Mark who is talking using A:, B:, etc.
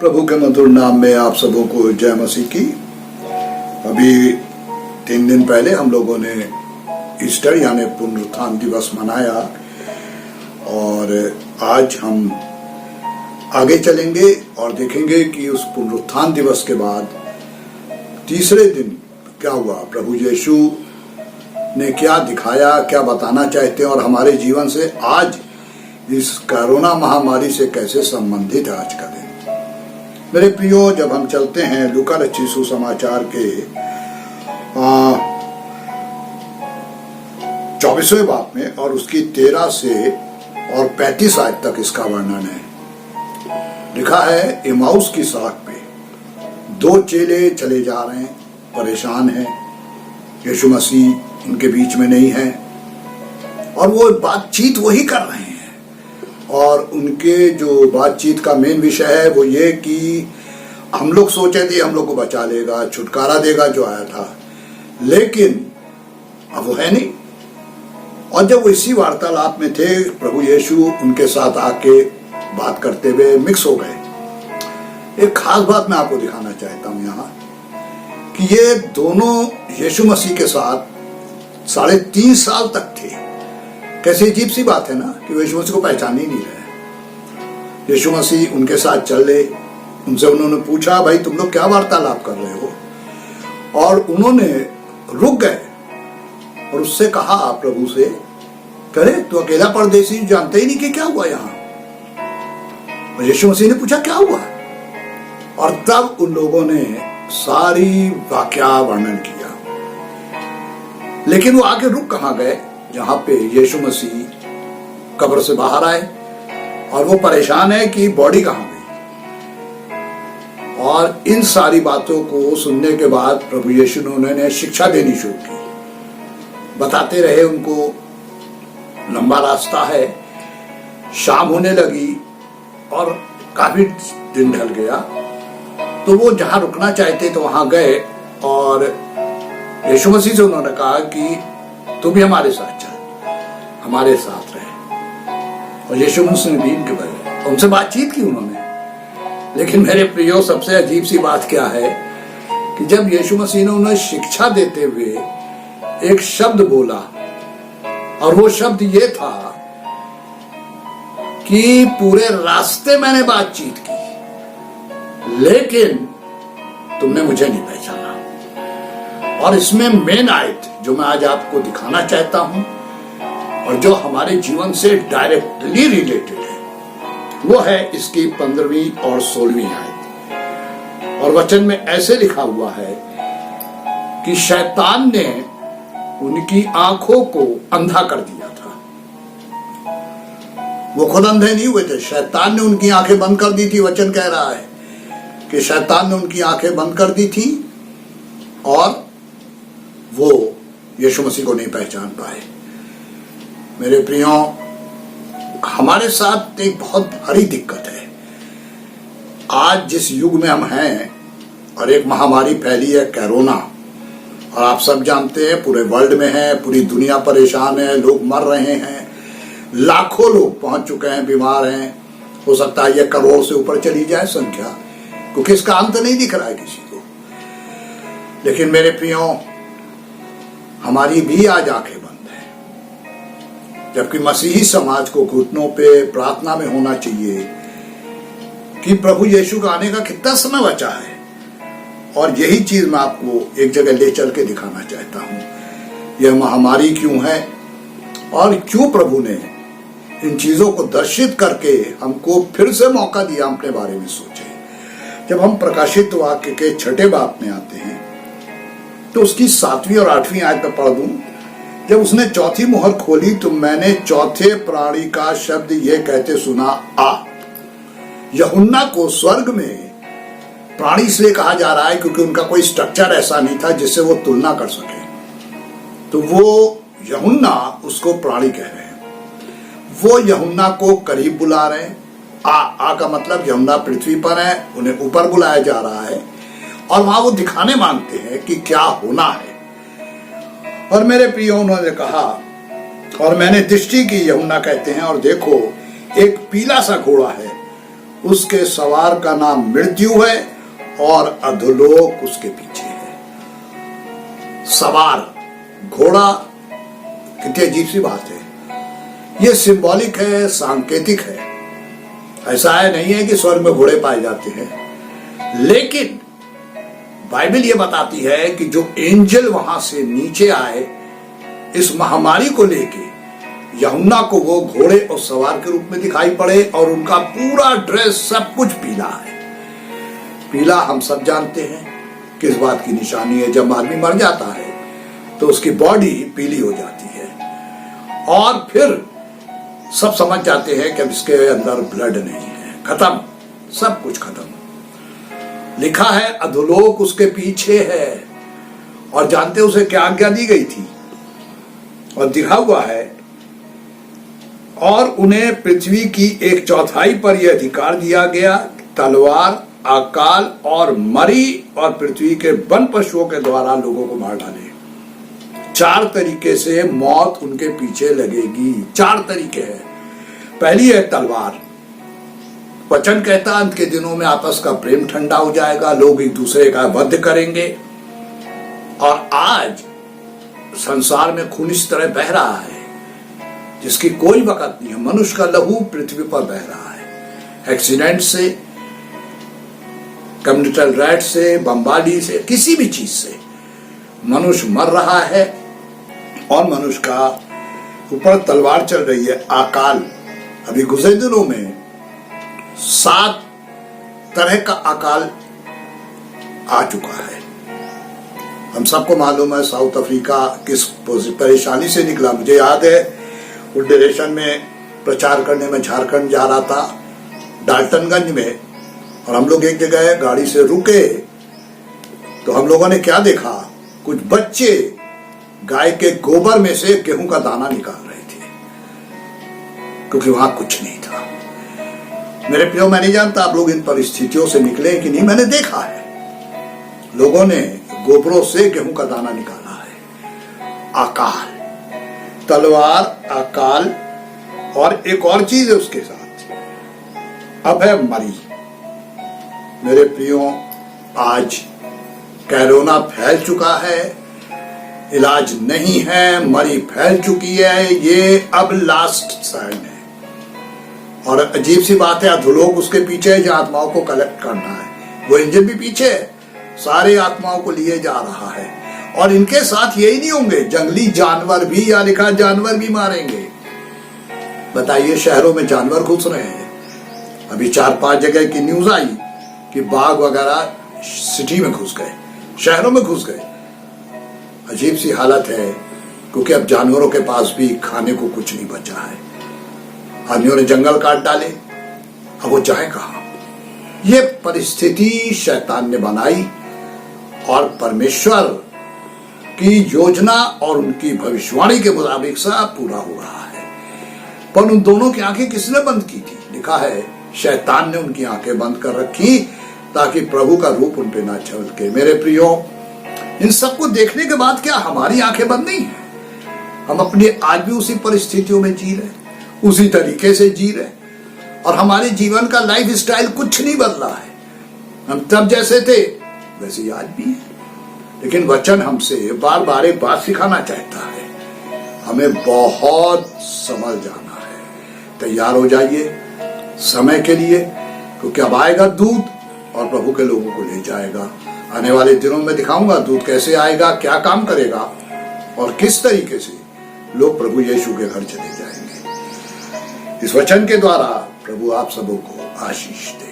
A: प्रभु के मधुर नाम में आप सबों को जय मसीह की। अभी 3 दिन पहले हम लोगों ने ईस्टर यानी पुनरुत्थान दिवस मनाया और आज हम आगे चलेंगे और देखेंगे कि उस पुनरुत्थान दिवस के बाद तीसरे दिन क्या हुआ, प्रभु यीशु ने क्या दिखाया, क्या बताना चाहते हैं और हमारे जीवन से आज इस कोरोना महामारी से कैसे संबंधित है आज का दिन। मेरे प्रियो, जब हम चलते हैं लूका रचित सुसमाचार के 24वें बाब में और उसकी 13 से और 35 आयत तक इसका वर्णन है। लिखा है, इमाउस की सड़क पे 2 चेले चले जा रहे हैं, परेशान हैं। यीशु मसीह उनके बीच में नहीं है और वो बातचीत वही कर रहे हैं और उनके जो बातचीत का मेन विषय है वो ये कि हम लोग सोचे थे हम लोग को बचा लेगा, छुटकारा देगा जो आया था, लेकिन अब वो है नहीं। और जब वो इसी वार्तालाप में थे, प्रभु यीशु उनके साथ आके बात करते हुए मिक्स हो गए। एक खास बात मैं आपको दिखाना चाहता हूं यहाँ कि ये दोनों यीशु मसीह के साथ 3.5 साल तक थे। कैसी अजीब सी बात है ना कि वो यीशु मसीह को पहचान ही नहीं रहे। यीशु मसीह उनके साथ चल रहे, उनसे उन्होंने पूछा, भाई तुम लोग क्या वार्तालाप कर रहे हो? और उन्होंने रुक गए और उससे कहा प्रभु से, करे तू अकेला परदेसी, जानते ही नहीं कि क्या हुआ यहाँ। और यीशु मसीह ने पूछा क्या हुआ, और तब उन लोगों ने सारी वाकया वर्णन किया। लेकिन वो आगे रुक कहाँ गए, जहां पे यीशु मसीह कब्र से बाहर आए और वो परेशान है कि बॉडी कहां गई। और इन सारी बातों को सुनने के बाद प्रभु यीशु ने उन्हें शिक्षा देनी शुरू की। बताते रहे उनको, लंबा रास्ता है, शाम होने लगी और काफी दिन ढल गया, तो वो जहां रुकना चाहते तो वहां गए और यीशु मसीह से उन्होंने कहा कि तू भी हमारे साथ चल, हमारे साथ रहे। और यीशु मसीह ने भी उनसे बातचीत की उन्होंने। लेकिन मेरे प्रियो, सबसे अजीब सी बात क्या है कि जब यीशु मसीह ने उन्हें शिक्षा देते हुए एक शब्द बोला, और वो शब्द ये था कि पूरे रास्ते मैंने बातचीत की लेकिन तुमने मुझे नहीं पहचाना। और इसमें मेन आयत जो मैं आज आपको दिखाना चाहता हूं और जो हमारे जीवन से डायरेक्टली रिलेटेड है, वो है इसकी 15वीं और 16वीं आयत। और वचन में ऐसे लिखा हुआ है कि शैतान ने उनकी आंखों को अंधा कर दिया था। वो खुद अंधे नहीं हुए थे, शैतान ने उनकी आंखें बंद कर दी थी। वचन कह रहा है कि शैतान ने उनकी आंखें बंद कर दी थी और वो यीशु मसीह को नहीं पहचान पाए। मेरे प्रियो, हमारे साथ एक बहुत भारी दिक्कत है। आज जिस युग में हम हैं और एक महामारी फैली है कोरोना, और आप सब जानते हैं पूरे वर्ल्ड में है, पूरी दुनिया परेशान है, लोग मर रहे हैं, लाखों लोग पहुंच चुके हैं, बीमार हैं। हो सकता है ये करोड़ से ऊपर चली जाए संख्या, क्योंकि इसका अंत नहीं दिख रहा है किसी को। लेकिन मेरे प्रियो, हमारी भी आज आंखें बंद है, जबकि मसीही समाज को घुटनों पे प्रार्थना में होना चाहिए कि प्रभु यीशु का आने का कितना समय बचा है। और यही चीज मैं आपको एक जगह ले चल के दिखाना चाहता हूं। यह महामारी क्यों है और क्यों प्रभु ने इन चीजों को दर्शित करके हमको फिर से मौका दिया अपने बारे में सोचे। जब हम प्रकाशित वाक्य के 6ठे बाब में आते हैं तो उसकी 7वीं और 8वीं आयत में पढ़ दूं। जब उसने 4थी मुहर खोली तो मैंने 4थे प्राणी का शब्द यह कहते सुना, आ। यूहन्ना को स्वर्ग में प्राणी इसलिए कहा जा रहा है क्योंकि उनका कोई स्ट्रक्चर ऐसा नहीं था जिससे वो तुलना कर सके, तो वो यूहन्ना उसको प्राणी कह रहे हैं। वो यूहन्ना को करीब बुला रहे हैं। आ का मतलब यूहन्ना पृथ्वी पर है, उन्हें ऊपर बुलाया जा रहा है और वहां वो दिखाने मांगते हैं कि क्या होना है। और मेरे प्रियो, उन्होंने कहा और मैंने दृष्टि की, यूहन्ना कहते हैं, और देखो एक पीला सा घोड़ा है उसके सवार का नाम मृत्यु है और अधोलोक उसके पीछे है। सवार घोड़ा, कितनी अजीब सी बात है। ये सिंबॉलिक है, सांकेतिक है। ऐसा है नहीं है कि स्वर्ग में घोड़े पाए जाते हैं, लेकिन बाइबल ये बताती है कि जो एंजल वहां से नीचे आए इस महामारी को लेके, यूहन्ना को वो घोड़े और सवार के रूप में दिखाई पड़े और उनका पूरा ड्रेस सब कुछ पीला है। पीला हम सब जानते हैं किस बात की निशानी है। जब आदमी मर जाता है तो उसकी बॉडी पीली हो जाती है और फिर सब समझ जाते हैं कि अब इसके अंदर ब्लड नहीं है, खत्म, सब कुछ खत्म। लिखा है अधोलोक उसके पीछे है। और जानते उसे क्या आज्ञा दी गई थी? और दिखा हुआ है, और उन्हें पृथ्वी की 1/4 पर यह अधिकार दिया गया, तलवार, अकाल और मरी और पृथ्वी के वन पशुओं के द्वारा लोगों को मार डाले। 4 तरीके से मौत उनके पीछे लगेगी। 4 तरीके हैं। पहली है तलवार। वचन कहता अंत के दिनों में आपस का प्रेम ठंडा हो जाएगा, लोग एक दूसरे का वध करेंगे। और आज संसार में खून इस तरह बह रहा है जिसकी कोई वक़्त नहीं है। मनुष्य का लहू पृथ्वी पर बह रहा है, एक्सीडेंट से, कम्युनिटल रेट से, बमबारी से, किसी भी चीज से मनुष्य मर रहा है और मनुष्य का ऊपर तलवार चल रही है, अकाल। अभी गुजरे दिनों में 7 तरह का अकाल आ चुका है। हम सबको मालूम है साउथ अफ्रीका किस परेशानी से निकला। मुझे याद है उस डायरेक्शन में प्रचार करने में झारखंड जा रहा था, डाल्टनगंज में, और हम लोग एक जगह गाड़ी से रुके तो हम लोगों ने क्या देखा, कुछ बच्चे गाय के गोबर में से गेहूं का दाना निकाल रहे थे, क्योंकि वहां कुछ नहीं था। मेरे प्रियो, मैं नहीं जानता आप लोग इन परिस्थितियों से निकले कि नहीं, मैंने देखा है लोगों ने गोबरों से गेहूं का दाना निकाला है। अकाल, तलवार, अकाल, और एक और चीज है उसके साथ, अब है मरी। मेरे प्रियो, आज कोरोना फैल चुका है, इलाज नहीं है, मरी फैल चुकी है, ये अब लास्ट साइन है। और अजीब सी बात है, अधोलोक उसके पीछे है जहां आत्माओं को कलेक्ट करना है। वो इंजन भी पीछे है, सारे आत्माओं को लिए जा रहा है। और इनके साथ यही नहीं होंगे, जंगली जानवर भी, या लिखा जानवर भी मारेंगे। बताइए, शहरों में जानवर घुस रहे हैं। अभी 4-5 जगह की न्यूज आई कि बाघ वगैरह सिटी में घुस गए, शहरों में घुस गए। अजीब सी हालत है, क्योंकि अब जानवरों के पास भी खाने को कुछ नहीं बचा है। आदमियों ने जंगल काट डाले, अब वो जाए कहां? ये परिस्थिति शैतान ने बनाई और परमेश्वर की योजना और उनकी भविष्यवाणी के मुताबिक सब पूरा हो रहा है। पर उन दोनों की आंखें किसने बंद की थी? लिखा है शैतान ने उनकी आंखें बंद कर रखी ताकि प्रभु का रूप उन पे ना झलके। मेरे प्रियो, इन सबको देखने के बाद क्या हमारी आंखें बंद नहीं है? हम अपनी आज भी उसी परिस्थितियों में जी रहे, उसी तरीके से जी रहे, और हमारे जीवन का लाइफ स्टाइल कुछ नहीं बदला है। हम तब जैसे थे वैसे आज भी है। लेकिन वचन हमसे बार बार एक बात सिखाना चाहता है, हमें बहुत समझ जाना है। तैयार हो जाइए समय के लिए, क्योंकि अब आएगा दूत और प्रभु के लोगों को ले जाएगा। आने वाले दिनों में दिखाऊंगा दूत कैसे आएगा, क्या काम करेगा और किस तरीके से लोग प्रभु यीशु के घर चले जाएंगे। इस वचन के द्वारा प्रभु आप सबों को आशीष दे।